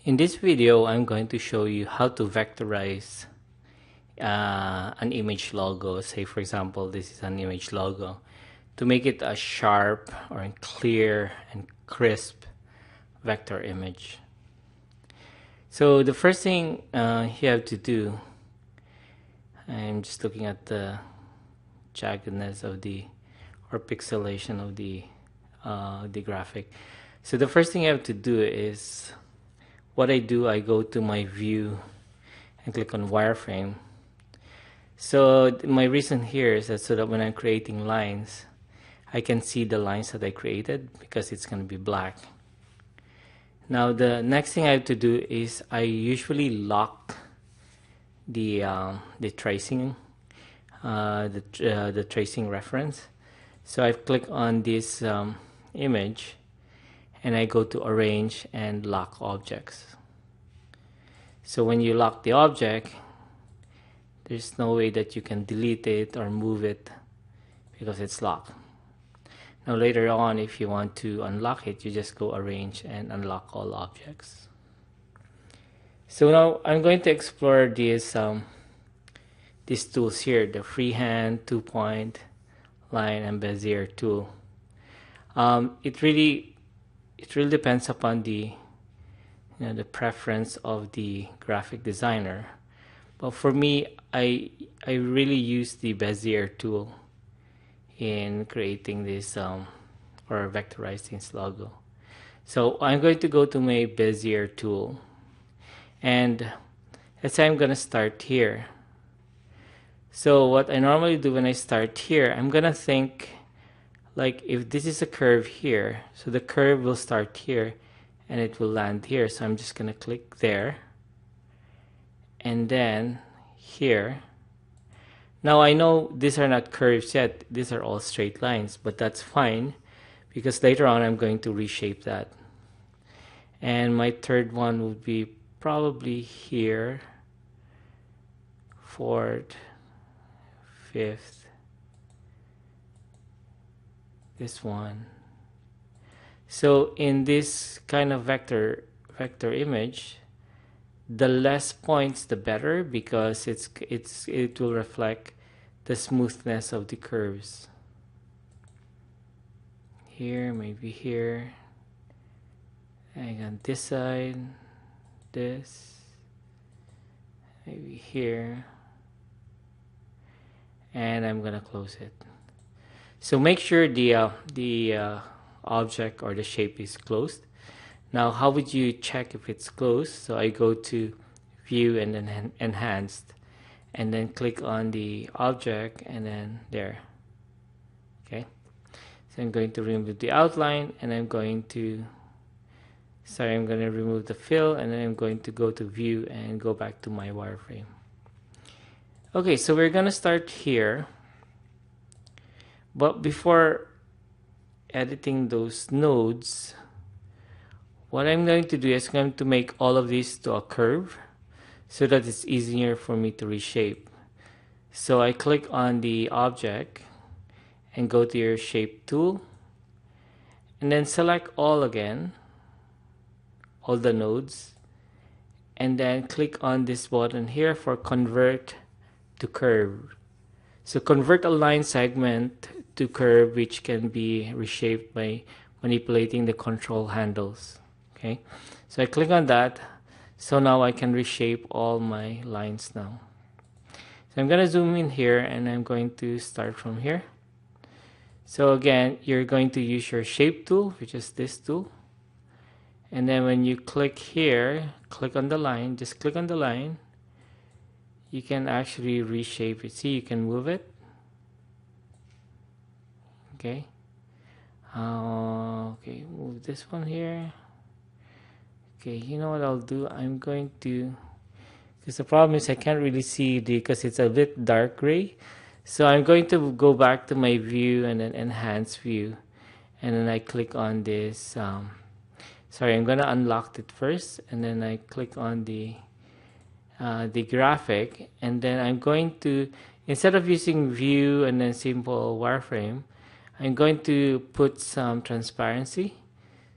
In this video, I'm going to show you how to vectorize an image logo. Say, for example, this is an image logo. To make it a sharp or a clear and crisp vector image. So the first thing you have to do, I'm just looking at the jaggedness of the, or pixelation of the graphic. So the first thing I have to do is, what I do, I go to my view and click on wireframe. So my reason here is that so that when I'm creating lines, I can see the lines that I created because it's going to be black. Now the next thing I have to do is I usually lock the tracing, the tracing reference. So I click on this image, and I go to arrange and lock objects. So when you lock the object, there's no way that you can delete it or move it because it's locked. Now later on, if you want to unlock it, you just go arrange and unlock all objects. So now I'm going to explore these tools here, the freehand, 2-point, line, and bezier tool. It really depends upon the preference of the graphic designer. But for me, I really use the bezier tool in creating this or vectorizing this logo. So I'm going to go to my bezier tool, and let's say I'm going to start here. So what I normally do when I start here, I'm going to think like if this is a curve here, so the curve will start here and it will land here. So I'm just going to click there and then here. Now I know these are not curves yet, these are all straight lines, but that's fine because later on I'm going to reshape that. And my third one would be probably here, fourth, fifth, this one. So in this kind of vector image, the less points the better because it will reflect the smoothness of the curves. Here, maybe here, and on this side, this, maybe here, and I'm gonna close it. So make sure the object or the shape is closed. Now how would you check if it's closed? So I go to view and then enhanced, and then click on the object and then there. Okay, so I'm going to remove the outline, and I'm going to remove the fill, and then I'm going to go to view and go back to my wireframe. Okay, so we're gonna start here. But before editing those nodes, what I'm going to do is I'm going to make all of these to a curve so that it's easier for me to reshape. So I click on the object and go to your shape tool, and then select all again, all the nodes, and then click on this button here for convert to curve. So convert a line segment to curve, which can be reshaped by manipulating the control handles. Okay, so I click on that. So now I can reshape all my lines now. So I'm going to zoom in here, and I'm going to start from here. So again, you're going to use your shape tool, which is this tool. And then when you click here, click on the line, just click on the line. You can actually reshape it. See, you can move it. Okay. Okay, move this one here. Okay, you know what I'll do? I'm going to, because the problem is I can't really see because it's a bit dark gray. So I'm going to go back to my view and then enhance view. And then I click on this. Sorry, I'm going to unlock it first. And then I click on the graphic. And then I'm going to, instead of using view and then simple wireframe, I'm going to put some transparency.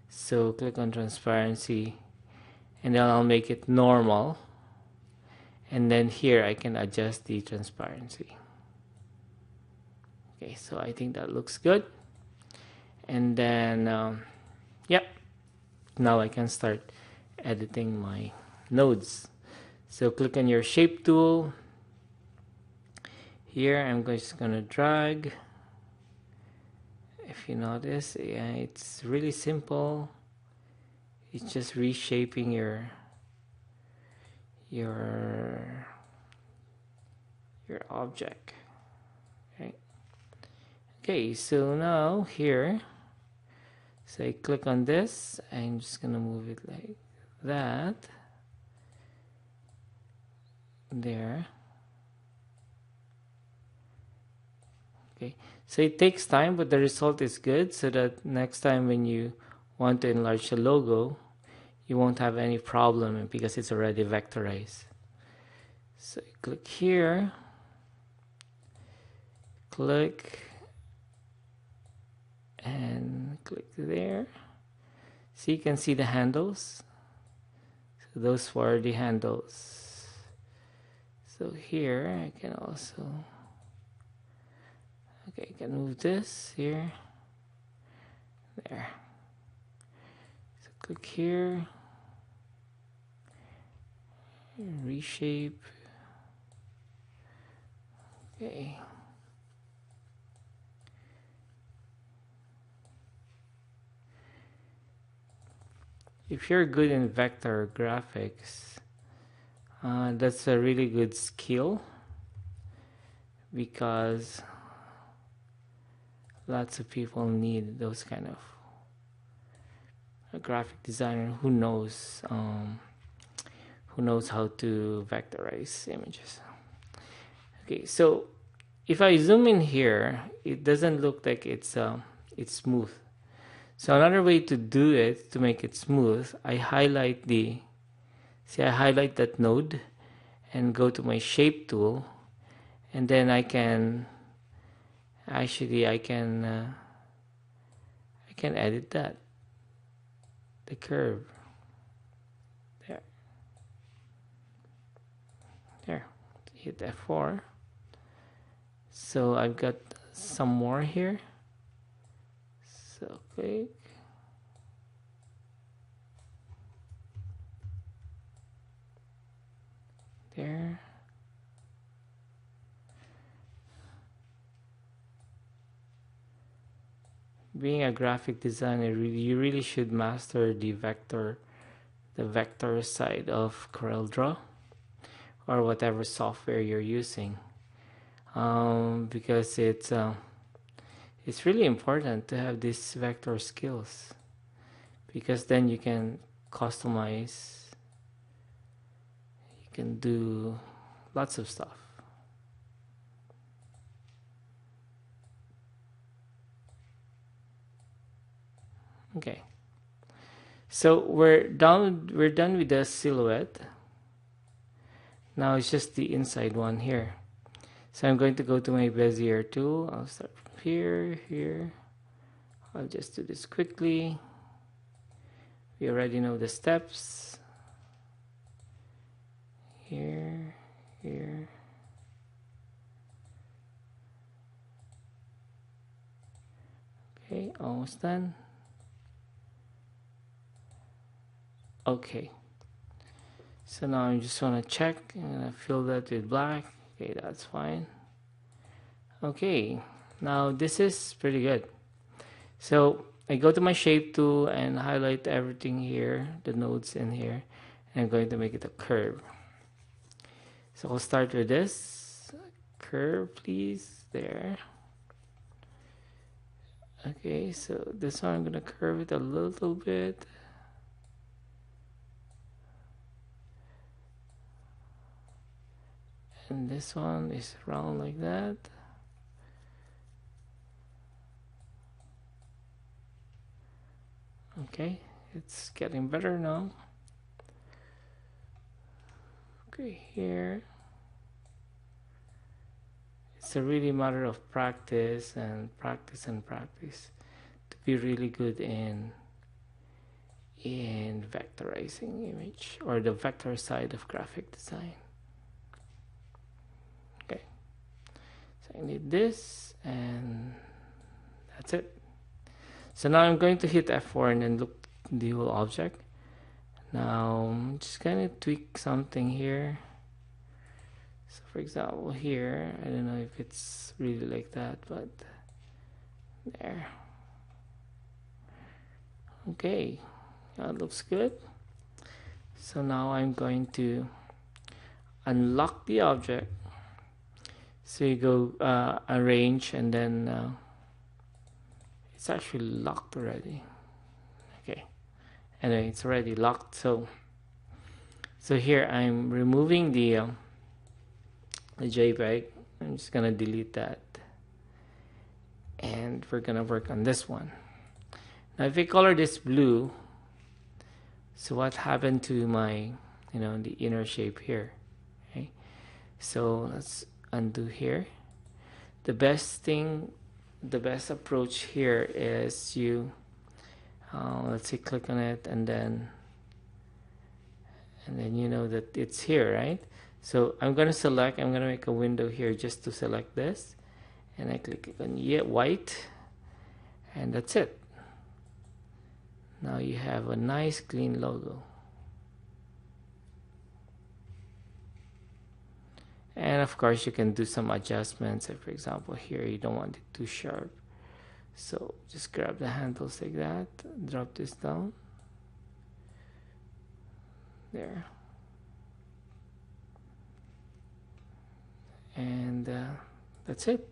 So click on transparency, and then I'll make it normal, and then here I can adjust the transparency. Okay, so I think that looks good. And then yep, now I can start editing my nodes. So click on your shape tool. Here I'm just gonna drag. If you notice, yeah, it's really simple. It's just reshaping your object. Okay, so now here, so I click on this, I'm just gonna move it like that. There. Okay, so it takes time, but the result is good, so that next time when you want to enlarge the logo, you won't have any problem because it's already vectorized. So click here, click, and click there. So you can see the handles. So those were the handles. So here I can also, okay, I can move this here, there. So click here, reshape. Okay. If you're good in vector graphics, that's a really good skill, because lots of people need those kind of a graphic designer who knows how to vectorize images. Okay, so if I zoom in here, it doesn't look like it's smooth. So another way to do it, to make it smooth, I highlight that node and go to my shape tool, and then I can edit that, the curve. There, hit F4. So I've got some more here. So click. There. Being a graphic designer, you really should master the vector side of CorelDraw or whatever software you're using, because it's really important to have these vector skills, because then you can customize, you can do lots of stuff. Okay, so we're done with the silhouette. Now it's just the inside one here. So I'm going to go to my bezier tool. I'll start from here. I'll just do this quickly. We already know the steps. Here. Okay, almost done. Okay, so now I just want to check. I'm gonna fill that with black. Okay, that's fine. Okay, now this is pretty good. So I go to my shape tool and highlight everything here, the nodes in here, and I'm going to make it a curve. So I'll start with this curve, please. There. Okay, so this one I'm gonna curve it a little bit. And this one is round like that. Okay, it's getting better now. Okay, here. It's a really matter of practice and practice to be really good in in vectorizing image, or the vector side of graphic design. Okay, so I need this, and that's it. So now I'm going to hit F4 and then look the whole object. Now I'm just gonna tweak something here. So for example here, I don't know if it's really like that, but there. Okay, that looks good. So now I'm going to unlock the object. So you go arrange, and then it's actually locked already. Okay, anyway, it's already locked. So here I'm removing the JPEG. I'm just gonna delete that, and we're gonna work on this one. Now if I color this blue, so what happened to my, the inner shape here? Okay, so let's undo here. The best approach here is you let's say click on it, and then you know that it's here, right? So I'm gonna make a window here just to select this, and I click on white, and that's it. Now you have a nice clean logo. And of course you can do some adjustments. For example here you don't want it too sharp, so just grab the handles like that, drop this down there, and that's it.